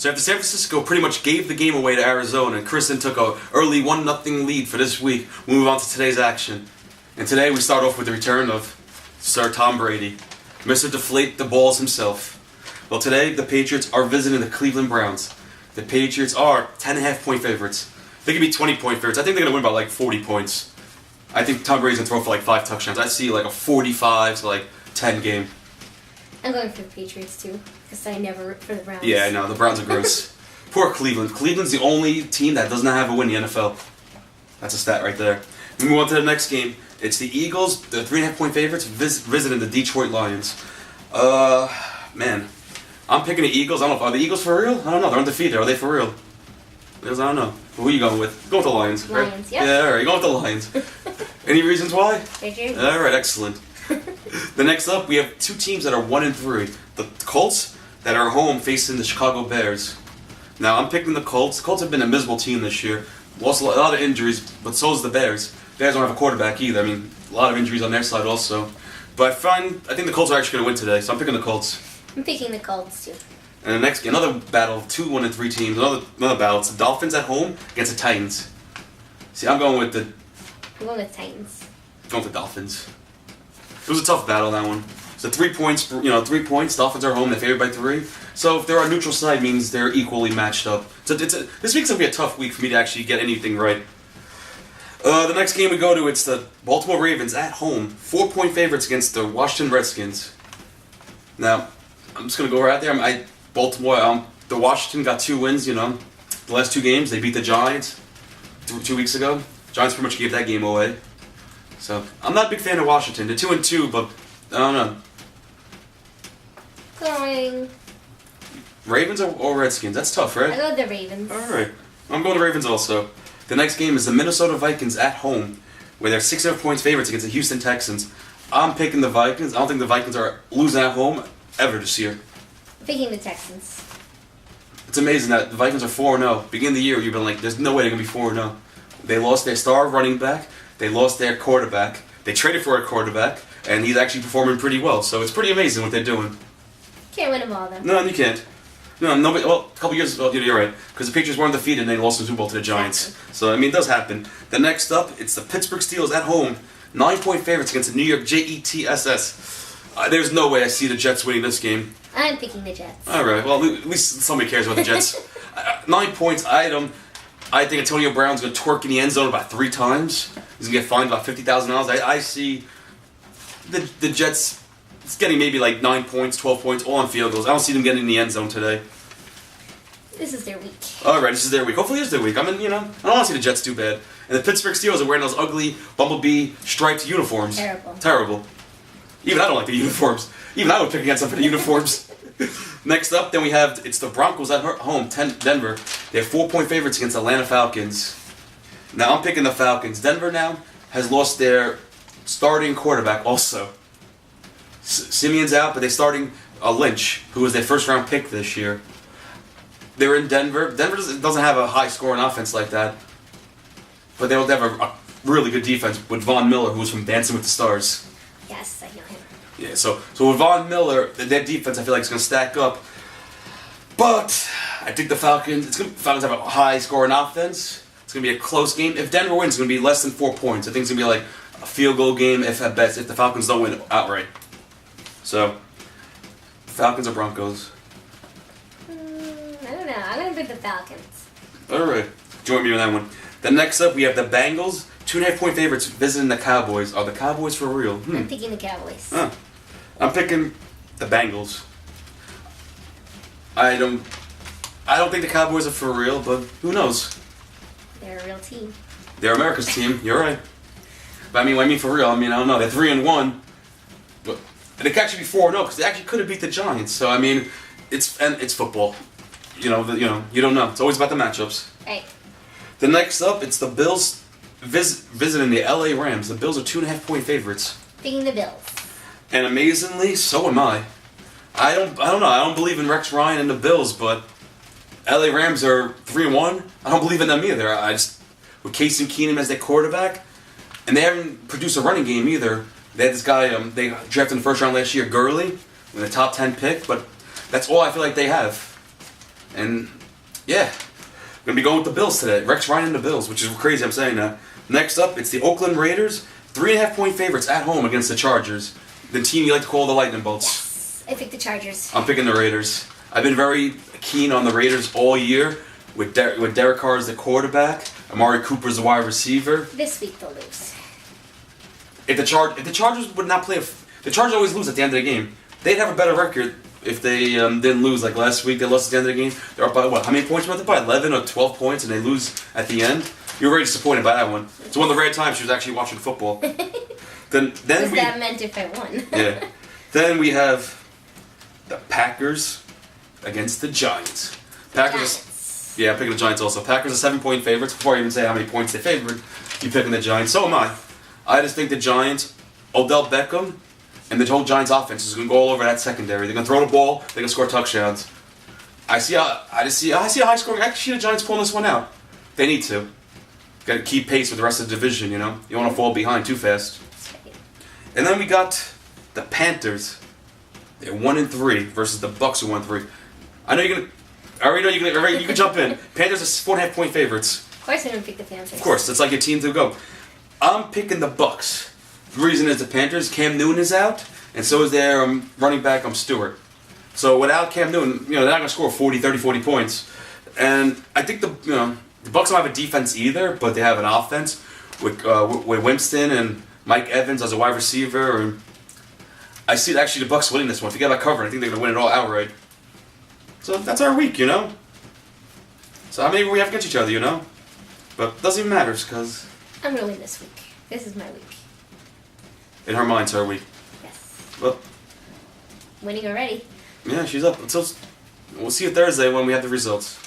So after San Francisco pretty much gave the game away to Arizona, and Kristin took a early 1-0 lead for this week, we move on to today's action. And today we start off with the return of Sir Tom Brady, Mr. Deflate the Balls himself. Well, today the Patriots are visiting the Cleveland Browns. The Patriots are 10.5-point favorites. They could be 20-point favorites. I think they're going to win by like 40 points. I think Tom Brady's going to throw for like 5 touchdowns. I see like a 45 to like 10 game. I'm going for the Patriots too, because I never root for the Browns. Yeah, I know. The Browns are gross. Poor Cleveland. Cleveland's the only team that does not have a win in the NFL. That's a stat right there. We move on to the next game. It's the Eagles, the 3.5-point favorites, visiting the Detroit Lions. Man, I'm picking the Eagles. I don't know. Are the Eagles for real? I don't know. They're undefeated. Are they for real? Because I don't know. Who are you going with? Go with the Lions. Lions, right? yeah. Yeah, all right. You're going with the Lions. Any reasons why? They're Jerry's. All right, excellent. The next up, we have two teams that are 1-3. The Colts that are home facing the Chicago Bears. Now, I'm picking the Colts. The Colts have been a miserable team this year. Lost a lot of injuries, but so is the Bears. Bears don't have a quarterback either. I mean, a lot of injuries on their side also. But I think the Colts are actually going to win today, so I'm picking the Colts. I'm picking the Colts too. And the next, another battle of two 1-3 teams. Another battle. It's the Dolphins at home against the Titans. See, I'm going with I'm going with Titans. Going with the Dolphins. It was a tough battle, that one. So 3 points, 3 points. Dolphins are home. They're favored by 3. So if they're on neutral side, means they're equally matched up. So this week's going to be a tough week for me to actually get anything right. The next game we go to, it's the Baltimore Ravens at home. 4-point favorites against the Washington Redskins. Now, I'm just going to go right out there. The Washington got 2 wins, The last 2 games, they beat the Giants 2 weeks ago. Giants pretty much gave that game away. So, I'm not a big fan of Washington. They're 2-2, but I don't know. Going. Ravens or Redskins? That's tough, right? I go with the Ravens. Alright. I'm going to Ravens also. The next game is the Minnesota Vikings at home, where they're 6.5 points favorites against the Houston Texans. I'm picking the Vikings. I don't think the Vikings are losing at home ever this year. I'm picking the Texans. It's amazing that the Vikings are 4-0. Beginning of the year, you've been like, there's no way they're going to be 4-0. They lost their star running back. They lost their quarterback. They traded for a quarterback, and he's actually performing pretty well. So it's pretty amazing what they're doing. Can't win them all, though. No, you can't. No, nobody. Well, a couple years ago, you're right. Because the Patriots were undefeated and they lost the Super Bowl to the Giants. Exactly. So, I mean, it does happen. The next up, it's the Pittsburgh Steelers at home. 9-point favorites against the New York Jets. There's no way I see the Jets winning this game. I'm picking the Jets. Alright, well, at least somebody cares about the Jets. 9 points, I think Antonio Brown's going to twerk in the end zone about 3 times. He's going to get fined about $50,000. I see the Jets getting maybe like 9 points, 12 points, all on field goals. I don't see them getting in the end zone today. This is their week. Alright, this is their week. Hopefully it is their week. I mean, I don't want to see the Jets do bad. And the Pittsburgh Steelers are wearing those ugly bumblebee striped uniforms. Terrible. Even I don't like the uniforms. Even I would pick against them for the uniforms. Next up, then it's the Broncos at home, Denver. They're 4-point favorites against Atlanta Falcons. Now, I'm picking the Falcons. Denver now has lost their starting quarterback also. Simeon's out, but they're starting Lynch, who was their first-round pick this year. They're in Denver. Denver doesn't have a high-scoring offense like that. But they'll have a really good defense with Von Miller, who was from Dancing with the Stars. Yes, I know him. Yeah, so with Von Miller, their defense I feel like is going to stack up. But I think the Falcons have a high-scoring offense. It's going to be a close game. If Denver wins, it's going to be less than 4 points. I think it's going to be like a field goal game, if at best, if the Falcons don't win outright. So, Falcons or Broncos? I don't know. I'm going to pick the Falcons. Alright. Join me on that one. Then next up, we have the Bengals. 2.5-point favorites visiting the Cowboys. Are the Cowboys for real? I'm picking the Cowboys. I'm picking the Bengals. I don't think the Cowboys are for real, but who knows? They're a real team. They're America's team. You're right. But I mean for real. I don't know. They're 3-1, but they could actually be 4-0 because they actually could have beat the Giants. So I mean, it's football. You don't know. It's always about the matchups. Right. The next up, it's the Bills visiting the LA Rams. The Bills are 2.5-point favorites. Picking the Bills. And amazingly, so am I. I don't know. I don't believe in Rex Ryan and the Bills, but LA Rams are 3-1. I don't believe in them either. With Case Keenum as their quarterback, and they haven't produced a running game either. They had this guy they drafted in the first round last year, Gurley, with a top 10 pick, but that's all I feel like they have. And yeah, we're gonna be going with the Bills today. Rex Ryan and the Bills, which is crazy. I'm saying that. Next up, it's the Oakland Raiders, 3.5-point favorites at home against the Chargers, the team you like to call the Lightning Bolts. Yes, I picked the Chargers. I'm picking the Raiders. I've been very keen on the Raiders all year with Derek Carr as the quarterback, Amari Cooper's the wide receiver. This week they'll lose. If the Chargers would not play, the Chargers always lose at the end of the game. They'd have a better record if they didn't lose. Like last week, they lost at the end of the game. They're up by what? How many points were they by? 11 or 12 points, and they lose at the end. You were very disappointed by that one. It's one of the rare times she was actually watching football. then that meant if I won. Yeah. Then we have the Packers against the Giants. Giants. Yeah, I'm picking the Giants also. Packers are 7-point favorites. Before I even say how many points they favored, you picking the Giants. So am I. I just think the Giants, Odell Beckham, and the whole Giants offense is going to go all over that secondary. They're going to throw the ball. They're going to score touchdowns. I see a high scoring. I see the Giants pulling this one out. They need to. Got to keep pace with the rest of the division. You know, you don't want to fall behind too fast. And then we got the Panthers. They're 1-3 versus the Bucks, who 1-3. I know you're gonna. I already know you're gonna. You can jump in. Panthers are 4.5-point favorites. Of course, I didn't pick the Panthers. Of course, it's like your team to go. I'm picking the Bucks. The reason is the Panthers. Cam Newton is out, and so is their running back, Stewart. So without Cam Newton, they're not gonna score 40 points. And I think the Bucks don't have a defense either, but they have an offense with Winston and Mike Evans as a wide receiver. And I see actually the Bucks winning this one. Forget about covering. I think they're gonna win it all outright. So that's our week, So how many we have against each other, But it doesn't even matter, because I'm gonna win this week. This is my week. In her mind, it's her week. Yes. Well, winning already. Yeah, she's up. We'll see you Thursday when we have the results.